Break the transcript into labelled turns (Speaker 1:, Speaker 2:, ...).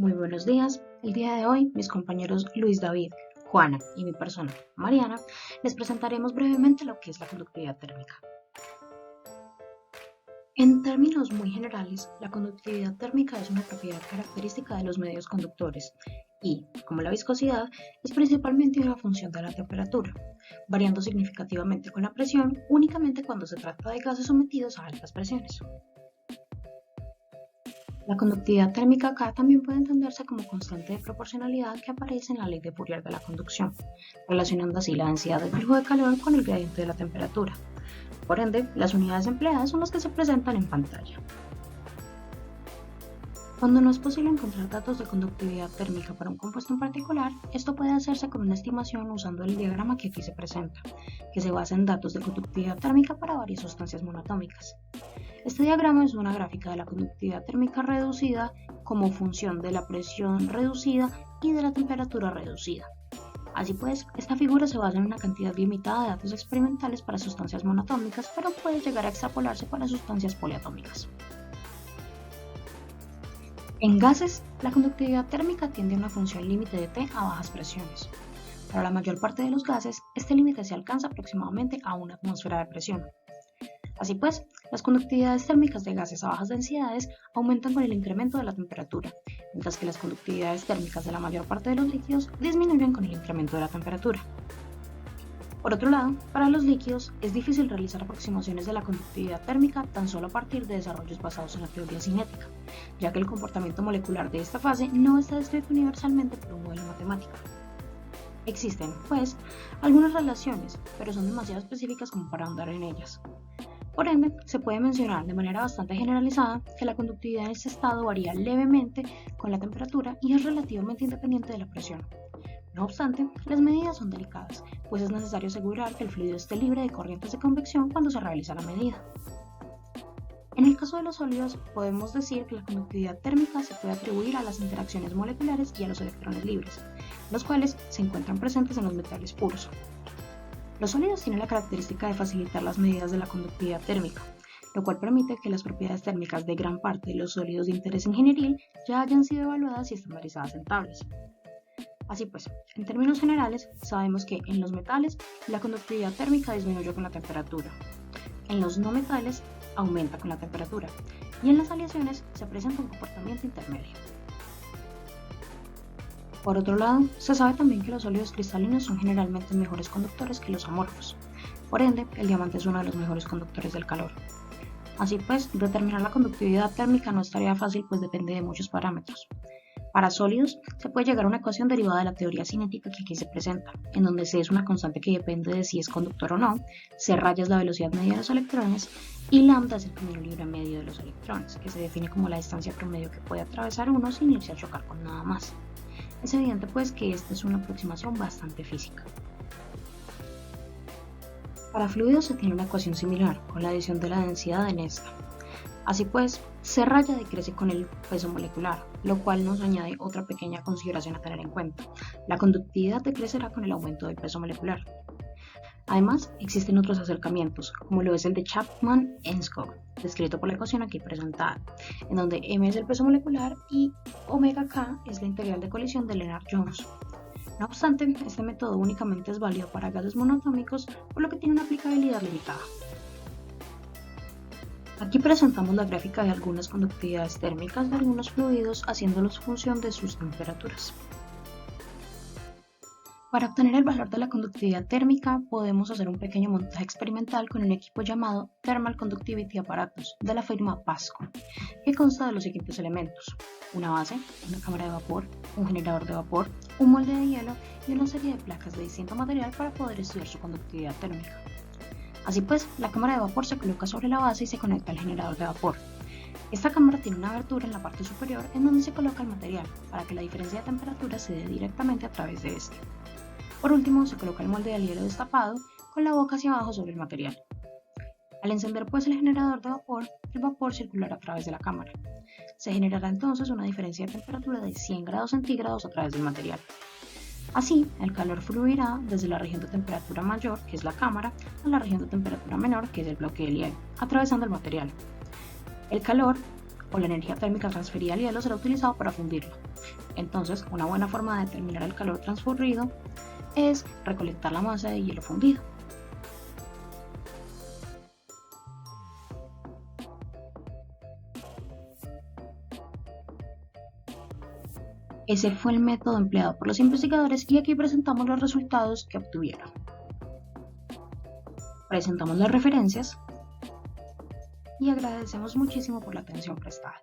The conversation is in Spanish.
Speaker 1: Muy buenos días. El día de hoy, mis compañeros Luis David, Juana y mi persona, Mariana, les presentaremos brevemente lo que es la conductividad térmica. En términos muy generales, la conductividad térmica es una propiedad característica de los medios conductores y, como la viscosidad, es principalmente una función de la temperatura, variando significativamente con la presión únicamente cuando se trata de gases sometidos a altas presiones. La conductividad térmica acá también puede entenderse como constante de proporcionalidad que aparece en la ley de Fourier de la conducción, relacionando así la densidad del flujo de calor con el gradiente de la temperatura. Por ende, las unidades empleadas son las que se presentan en pantalla. Cuando no es posible encontrar datos de conductividad térmica para un compuesto en particular, esto puede hacerse con una estimación usando el diagrama que aquí se presenta, que se basa en datos de conductividad térmica para varias sustancias monoatómicas. Este diagrama es una gráfica de la conductividad térmica reducida como función de la presión reducida y de la temperatura reducida. Así pues, esta figura se basa en una cantidad limitada de datos experimentales para sustancias monoatómicas, pero puede llegar a extrapolarse para sustancias poliatómicas. En gases, la conductividad térmica tiende a una función límite de T a bajas presiones. Para la mayor parte de los gases, este límite se alcanza aproximadamente a una atmósfera de presión. Así pues, las conductividades térmicas de gases a bajas densidades aumentan con el incremento de la temperatura, mientras que las conductividades térmicas de la mayor parte de los líquidos disminuyen con el incremento de la temperatura. Por otro lado, para los líquidos es difícil realizar aproximaciones de la conductividad térmica tan solo a partir de desarrollos basados en la teoría cinética, ya que el comportamiento molecular de esta fase no está descrito universalmente por un modelo matemático. Existen, pues, algunas relaciones, pero son demasiado específicas como para ahondar en ellas. Por ende, se puede mencionar de manera bastante generalizada que la conductividad en este estado varía levemente con la temperatura y es relativamente independiente de la presión. No obstante, las medidas son delicadas, pues es necesario asegurar que el fluido esté libre de corrientes de convección cuando se realiza la medida. En el caso de los sólidos, podemos decir que la conductividad térmica se puede atribuir a las interacciones moleculares y a los electrones libres, los cuales se encuentran presentes en los metales puros. Los sólidos tienen la característica de facilitar las medidas de la conductividad térmica, lo cual permite que las propiedades térmicas de gran parte de los sólidos de interés ingenieril ya hayan sido evaluadas y estandarizadas en tablas. Así pues, en términos generales, sabemos que en los metales la conductividad térmica disminuye con la temperatura, en los no metales aumenta con la temperatura y en las aleaciones se presenta un comportamiento intermedio. Por otro lado, se sabe también que los sólidos cristalinos son generalmente mejores conductores que los amorfos. Por ende, el diamante es uno de los mejores conductores del calor. Así pues, determinar la conductividad térmica no es tarea fácil, pues depende de muchos parámetros. Para sólidos, se puede llegar a una ecuación derivada de la teoría cinética que aquí se presenta, en donde C es una constante que depende de si es conductor o no, C raya es la velocidad media de los electrones y lambda es el camino libre medio de los electrones, que se define como la distancia promedio que puede atravesar uno sin irse a chocar con nada más. Es evidente pues que esta es una aproximación bastante física. Para fluidos se tiene una ecuación similar, con la adición de la densidad en esta. Así pues, C raya decrece con el peso molecular, lo cual nos añade otra pequeña consideración a tener en cuenta. La conductividad decrecerá con el aumento del peso molecular. Además, existen otros acercamientos, como lo es el de Chapman-Enskog, descrito por la ecuación aquí presentada, en donde m es el peso molecular y omega k es la integral de colisión de Lennard-Jones. No obstante, este método únicamente es válido para gases monoatómicos, por lo que tiene una aplicabilidad limitada. Aquí presentamos la gráfica de algunas conductividades térmicas de algunos fluidos haciéndolos función de sus temperaturas. Para obtener el valor de la conductividad térmica podemos hacer un pequeño montaje experimental con un equipo llamado Thermal Conductivity Apparatus de la firma PASCO, que consta de los siguientes elementos: una base, una cámara de vapor, un generador de vapor, un molde de hielo y una serie de placas de distinto material para poder estudiar su conductividad térmica. Así pues, la cámara de vapor se coloca sobre la base y se conecta al generador de vapor. Esta cámara tiene una abertura en la parte superior en donde se coloca el material para que la diferencia de temperatura se dé directamente a través de este. Por último, se coloca el molde de hielo destapado con la boca hacia abajo sobre el material. Al encender pues el generador de vapor, el vapor circulará a través de la cámara. Se generará entonces una diferencia de temperatura de 100 grados centígrados a través del material. Así, el calor fluirá desde la región de temperatura mayor, que es la cámara, a la región de temperatura menor, que es el bloque del hielo, atravesando el material. El calor o la energía térmica transferida al hielo será utilizado para fundirlo. Entonces, una buena forma de determinar el calor transferido es recolectar la masa de hielo fundido. Ese fue el método empleado por los investigadores y aquí presentamos los resultados que obtuvieron. Presentamos las referencias y agradecemos muchísimo por la atención prestada.